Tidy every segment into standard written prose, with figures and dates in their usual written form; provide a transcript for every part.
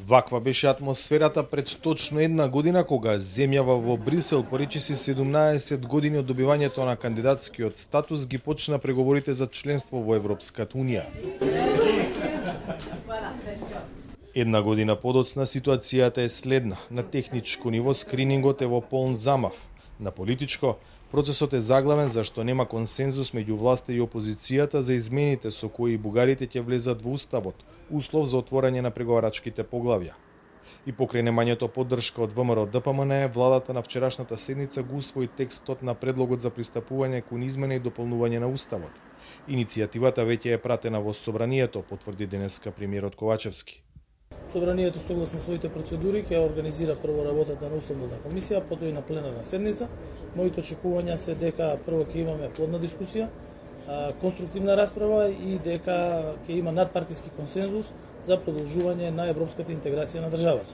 Ваква беше атмосферата пред точно една година кога земјава во Брисел поречиси 17 години од добивањето на кандидатскиот статус ги почна преговорите за членство во Европската унија. Една година подоцна ситуацијата е следна. На техничко ниво скринингот е во полн замав. На политичко, процесот е заглавен зашто нема консензус меѓу власта и опозицијата за измените со кои бугарите ќе влезат во уставот, услов за отворање на преговарачките поглавја. И покрај немањето поддршка од ВМРО ДПМН, владата на вчерашната седница го усвои текстот на предлогот за пристапување кон измена и дополнување на уставот. Иницијативата веќе е пратена во собранието, потврди денеска премиерот Ковачевски. Собранието согласно своите процедури ќе организира прво работата на Уставната комисија, потоа и на пленарна седница. Моите очекувања се дека прво ќе имаме плодна дискусија, конструктивна расправа и дека ќе има надпартиски консензус за продолжување на европската интеграција на државата.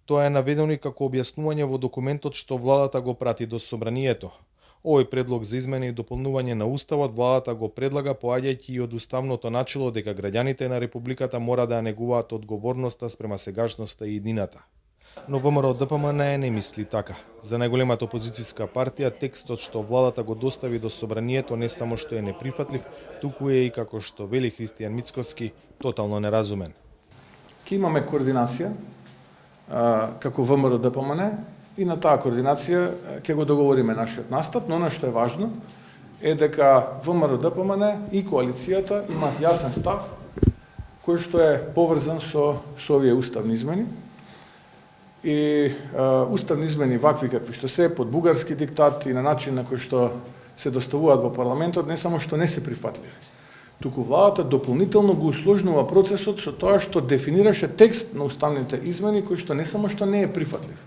Тоа е наведено и како објаснување во документот што владата го прати до собранието. Овој предлог за измена и дополнување на уставот владата го предлага поаѓајќи и од уставното начело дека граѓаните на републиката мора да негуваат одговорноста спрема сегашноста и иднината. Но ВМРО ДПМН не мисли така. За најголемата опозицијска партија текстот што владата го достави до собранието не само што е неприфатлив, туку е и како што вели Христијан Мицковски, тотално неразумен. Ке имаме координација како ВМРО ДПМН и на таа координација ќе го договориме нашиот настап, но она што е важно е дека ВМРО ДПМН и коалицијата имаат јасен став кој што е поврзан со овие уставни измени. И уставни измени вакви какви што се под бугарски диктат и на начин на кој што се доставуваат во парламентот не само што не се прифатливи, туку владата дополнително го усложнува процесот со тоа што дефинираше текст на уставните измени кој што не само што не е прифатлив,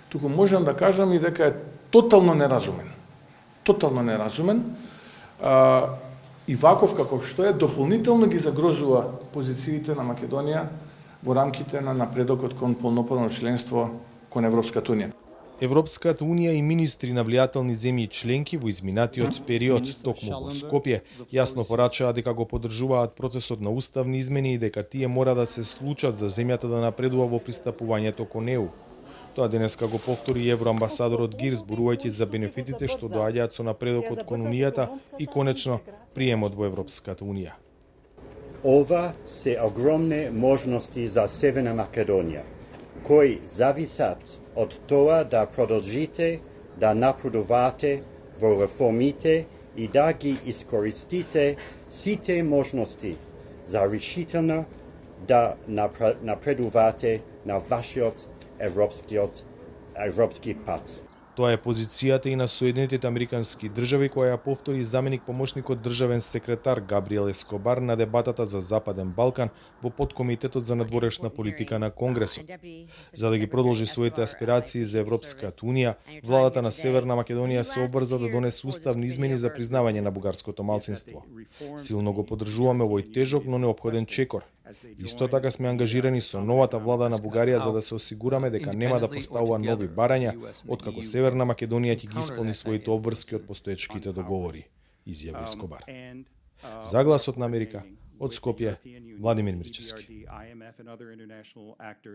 туку можам да кажам и дека е тотално неразумен. Тотално неразумен. И ваков како што е, дополнително ги загрозува позициите на Македонија во рамките на напредокот кон полноправно членство кон Европската унија. Европската унија и министри на влијателни земји членки во изминатиот период токму во Скопје јасно порачаа дека го поддржуваат процесот на уставни измени и дека тие мора да се случат за земјата да напредува во пристапувањето кон ЕУ. Тоа денеска го повтори евроамбасадорот Гир, зборувајќи за бенефитите што доаѓаат со напредокот кон Унијата и конечно приемот во Европската унија. Ова се огромни можности за Северна Македонија, кои зависат од тоа да продолжите да напредувате во реформите и да ги искористите сите можности за решително да напредувате на вашиот европски пат. Тоа е позицијата и на Соединетите Американски држави која ја повтори заменик помошникот државен секретар Габриел Ескобар на дебатата за Западен Балкан во подкомитетот за надворешна политика на Конгресот. За да ги продолжи своите аспирации за Европската унија, владата на Северна Македонија се обрза да донесе уставни измени за признавање на бугарското малцинство. Силно го поддржуваме овој тежок, но неопходен чекор. Исто така сме ангажирани со новата влада на Бугарија за да се осигураме дека нема да поставува нови барања, откако Северна Македонија ќе ги исполни своите обврски од постоечките договори, изјави Ескобар. За Гласот на Америка, од Скопје, Владимир Мирчевски.